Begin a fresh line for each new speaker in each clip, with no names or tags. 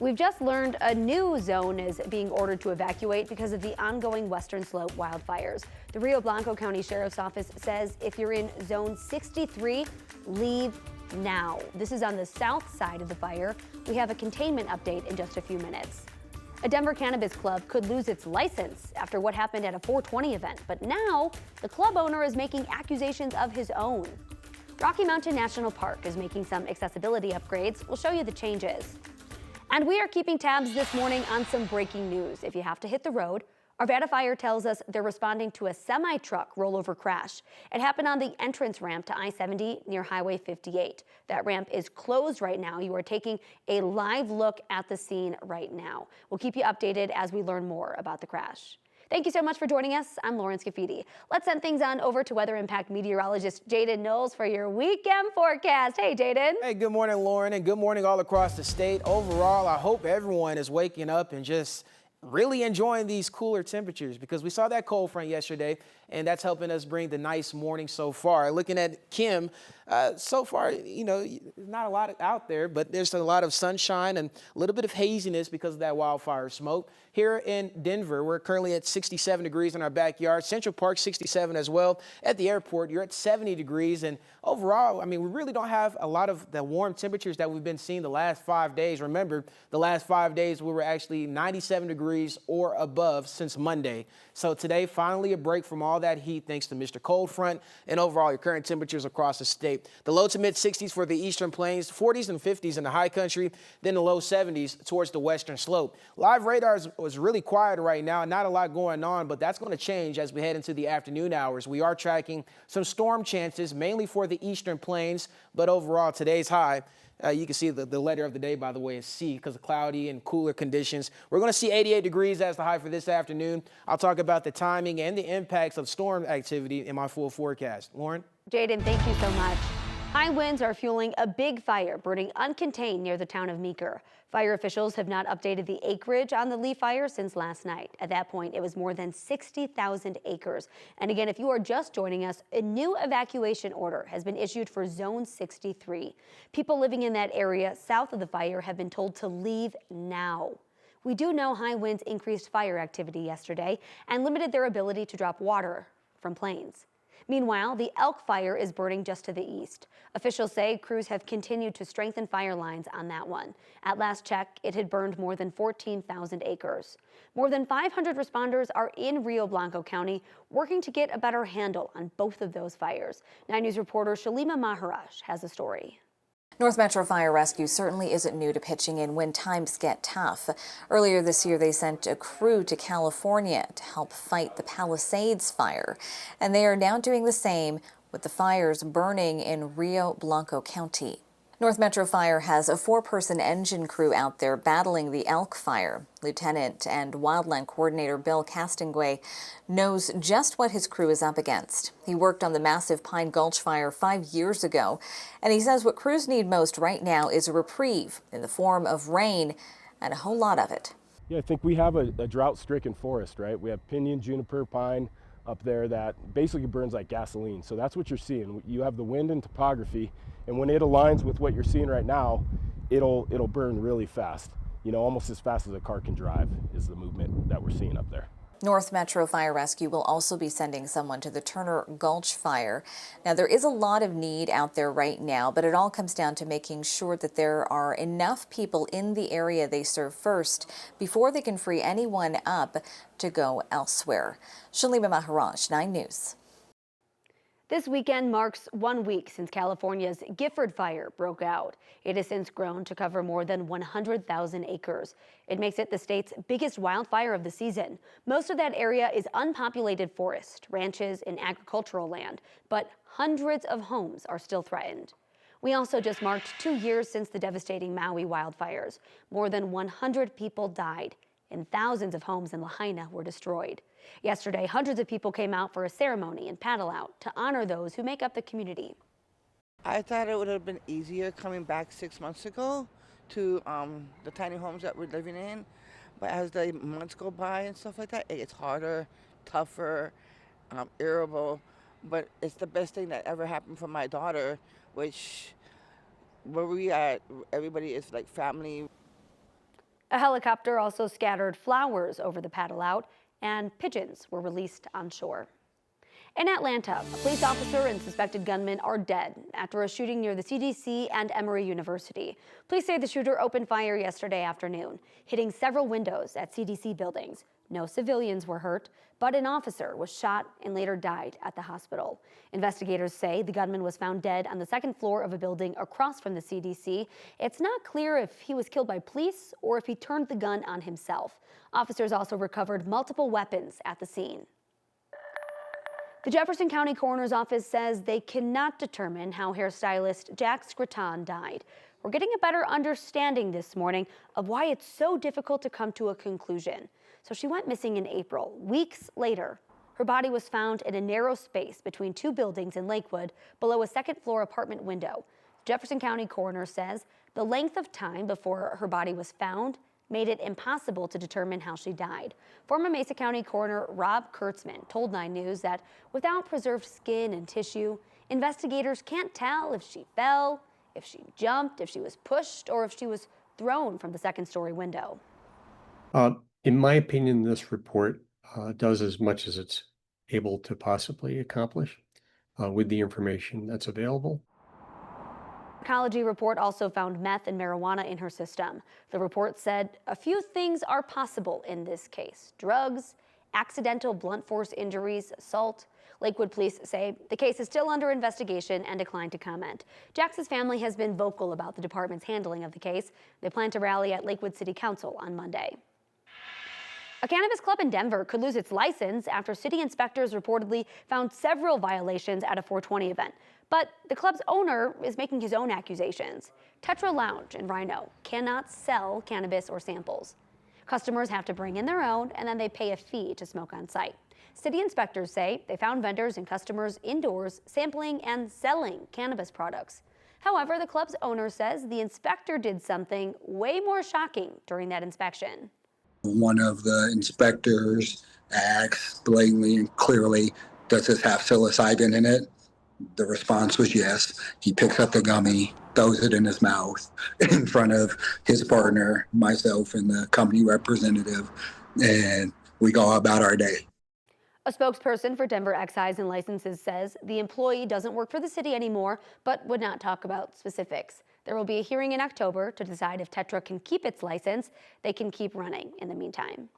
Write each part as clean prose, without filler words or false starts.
We've just learned a new zone is being ordered to evacuate because of the ongoing Western Slope wildfires. The Rio Blanco County Sheriff's Office says if you're in Zone 63, leave now. This is on the south side of the fire. We have a containment update in just a few minutes. A Denver cannabis club could lose its license after what happened at a 420 event, but now the club owner is making accusations of his own. Rocky Mountain National Park is making some accessibility upgrades. We'll show you the changes. And we are keeping tabs this morning on some breaking news. If you have to hit the road, Arvada Fire tells us they're responding to a semi-truck rollover crash. It happened on the entrance ramp to I-70 near Highway 58. That ramp is closed right now. You are taking a live look at the scene right now. We'll keep you updated as we learn more about the crash. Thank you so much for joining us. I'm Lauren Scafidi. Let's send things on over to Weather Impact meteorologist Jaden Knowles for your weekend forecast. Hey, Jaden.
Hey, good morning, Lauren, and good morning all across the state. Overall, I hope everyone is waking up and just really enjoying these cooler temperatures because we saw that cold front yesterday, and that's helping us bring the nice morning so far. Looking at Kim, so far, not a lot out there, but there's a lot of sunshine and a little bit of haziness because of that wildfire smoke. Here in Denver, we're currently at 67 degrees in our backyard. Central Park, 67 as well. At the airport, you're at 70 degrees. And overall, I mean, we really don't have a lot of the warm temperatures that we've been seeing the last 5 days. Remember, the last 5 days, we were actually 97 degrees or above since Monday. So today, finally a break from all that heat thanks to Mr. Cold Front and overall your current temperatures across the state. The low to mid 60s for the eastern plains, 40s and 50s in the high country, then the low 70s towards the western slope. Live radars was really quiet right now, not a lot going on, but that's going to change as we head into the afternoon hours. We are tracking some storm chances, mainly for the eastern plains, but overall today's high. You can see the letter of the day, by the way, is C because of cloudy and cooler conditions. We're going to see 88 degrees as the high for this afternoon. I'll talk about the timing and the impacts of storm activity in my full forecast. Lauren?
Jaden, thank you so much. High winds are fueling a big fire burning uncontained near the town of Meeker. Fire officials have not updated the acreage on the Lee fire since last night. At that point, it was more than 60,000 acres. And again, if you are just joining us, a new evacuation order has been issued for Zone 63. People living in that area south of the fire have been told to leave now. We do know high winds increased fire activity yesterday and limited their ability to drop water from planes. Meanwhile, the Elk fire is burning just to the east. Officials say crews have continued to strengthen fire lines on that one. At last check, it had burned more than 14,000 acres. More than 500 responders are in Rio Blanco County working to get a better handle on both of those fires. 9 News reporter Shalima Maharaj has a story.
North Metro Fire Rescue certainly isn't new to pitching in when times get tough. Earlier this year, they sent a crew to California to help fight the Palisades fire. And they are now doing the same with the fires burning in Rio Blanco County. North Metro Fire has a 4-person engine crew out there battling the Elk fire. Lieutenant and Wildland Coordinator Bill Castonguay knows just what his crew is up against. He worked on the massive Pine Gulch fire 5 years ago, and he says what crews need most right now is a reprieve in the form of rain and a whole lot of it.
Yeah, I think we have a drought-stricken forest, right? We have pinyon, juniper, pine up there that basically burns like gasoline. So that's what you're seeing. You have the wind and topography, and when it aligns with what you're seeing right now, it'll burn really fast. Almost as fast as a car can drive is the movement that we're seeing up there.
North Metro Fire Rescue will also be sending someone to the Turner Gulch fire. Now, there is a lot of need out there right now, but it all comes down to making sure that there are enough people in the area they serve first before they can free anyone up to go elsewhere. Shalima Maharaj, 9 News.
This weekend marks 1 week since California's Gifford fire broke out. It has since grown to cover more than 100,000 acres. It makes it the state's biggest wildfire of the season. Most of that area is unpopulated forest, ranches, and agricultural land, but hundreds of homes are still threatened. We also just marked 2 years since the devastating Maui wildfires. More than 100 people died, and thousands of homes in Lahaina were destroyed. Yesterday, hundreds of people came out for a ceremony and paddle out to honor those who make up the community.
I thought it would have been easier coming back 6 months ago to the tiny homes that we're living in. But as the months go by and stuff like that, it gets harder, tougher, irritable. But it's the best thing that ever happened for my daughter, which where we at, everybody is like family.
A helicopter also scattered flowers over the paddle out, and pigeons were released on shore. In Atlanta, a police officer and suspected gunman are dead after a shooting near the CDC and Emory University. Police say the shooter opened fire yesterday afternoon, hitting several windows at CDC buildings. No civilians were hurt, but an officer was shot and later died at the hospital. Investigators say the gunman was found dead on the second floor of a building across from the CDC. It's not clear if he was killed by police or if he turned the gun on himself. Officers also recovered multiple weapons at the scene. The Jefferson County Coroner's Office says they cannot determine how hairstylist Jack Scraton died. We're getting a better understanding this morning of why it's so difficult to come to a conclusion. So she went missing in April. Weeks later, her body was found in a narrow space between two buildings in Lakewood below a second-floor apartment window. Jefferson County Coroner says the length of time before her body was found made it impossible to determine how she died. Former Mesa County Coroner Rob Kurtzman told 9 News that without preserved skin and tissue, investigators can't tell if she fell, if she jumped, if she was pushed, or if she was thrown from the second-story window.
In my opinion, this report does as much as it's able to possibly accomplish with the information that's available.
The toxicology report also found meth and marijuana in her system. The report said a few things are possible in this case: drugs, accidental blunt force injuries, assault. Lakewood police say the case is still under investigation and declined to comment. Jax's family has been vocal about the department's handling of the case. They plan to rally at Lakewood City Council on Monday. A cannabis club in Denver could lose its license after city inspectors reportedly found several violations at a 420 event. But the club's owner is making his own accusations. Tetra Lounge in Rhino cannot sell cannabis or samples. Customers have to bring in their own, and then they pay a fee to smoke on site. City inspectors say they found vendors and customers indoors sampling and selling cannabis products. However, the club's owner says the inspector did something way more shocking during that inspection.
One of the inspectors asked blatantly and clearly, does this have psilocybin in it? The response was yes. He picks up the gummy, throws it in his mouth in front of his partner, myself, and the company representative, and we go about our day.
A spokesperson for Denver Excise and Licenses says the employee doesn't work for the city anymore, but would not talk about specifics. There will be a hearing in October to decide if Tetra can keep its license. They can keep running in the meantime.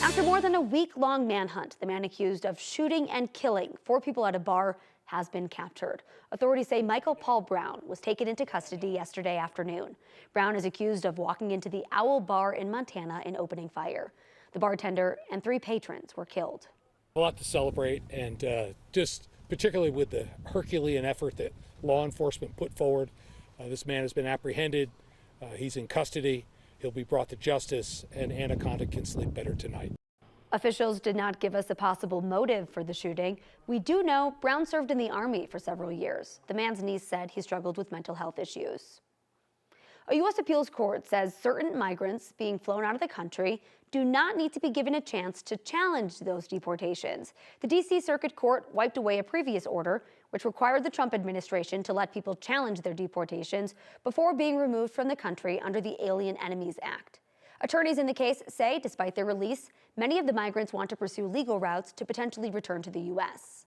After more than a week-long manhunt, the man accused of shooting and killing 4 people at a bar has been captured. Authorities say Michael Paul Brown was taken into custody yesterday afternoon. Brown is accused of walking into the Owl Bar in Montana and opening fire. The bartender and 3 patrons were killed.
A lot to celebrate, and just particularly with the Herculean effort that law enforcement put forward. This man has been apprehended. He's in custody. He'll be brought to justice, and Anaconda can sleep better tonight.
Officials did not give us a possible motive for the shooting. We do know Brown served in the Army for several years. The man's niece said he struggled with mental health issues. A U.S. appeals court says certain migrants being flown out of the country do not need to be given a chance to challenge those deportations. The D.C. Circuit Court wiped away a previous order which required the Trump administration to let people challenge their deportations before being removed from the country under the Alien Enemies Act. Attorneys in the case say, despite their release, many of the migrants want to pursue legal routes to potentially return to the U.S.